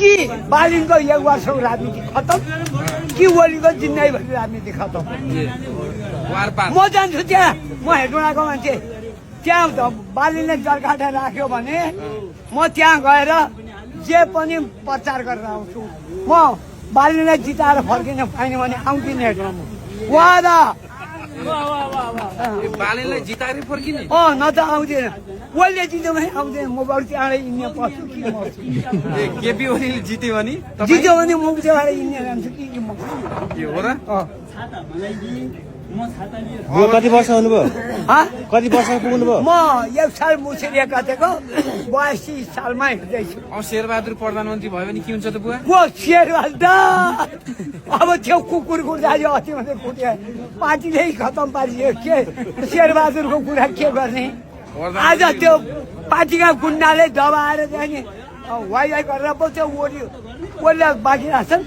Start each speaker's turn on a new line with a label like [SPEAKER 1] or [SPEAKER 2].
[SPEAKER 1] कि बालिनको 1 वर्षको राजनीति खतम कि ओलीको जिन्दगीभरि राजनीति खतम। म जान्छु त्यहाँ, म हेटौँडाको मान्छे, त्यहाँ बालिनले जरकाटा राख्यो भने म त्यहाँ गएर जे पनि प्रचार गरेर आउँछु। म बालिनलाई जिताएर फर्किन पाइने भने आउँदिनँ हेटौँडामा। वादा
[SPEAKER 2] बालेनलाई जिताएर फर्किने?
[SPEAKER 1] न त आउँदैन। ओलीले जित्यो भने आउँदैन। म बरु त्यहाँबाट इन्डिया पस्छु कि मर्छु।
[SPEAKER 2] केपी ओलीले जित्यो भने
[SPEAKER 1] जित्यो भने म उताबाट इन्डिया जान्छु कि म
[SPEAKER 2] हो र?
[SPEAKER 3] कति वर्ष हुनुभयो? कति वर्ष पुग्नुभयो?
[SPEAKER 1] म 1 साल मुछेरिया काटेको 82 सालमा हिँड्दैछु।
[SPEAKER 2] अब शेरबहादुर प्रधानमन्त्री भयो भने के हुन्छ त बुवा?
[SPEAKER 1] वो शेरबहादुर अब त्यो कुकुर कुर्दाले अति मात्रै कुट्यो, पार्टीले खतम पारियो। के शेरबहादुरको कुरा के गर्ने? आज त्यो पार्टीका गुन्डाले दबाएर चाहिँ वाइ गरेर पो त्यो ओलीलाई बाँकी राख्छन्।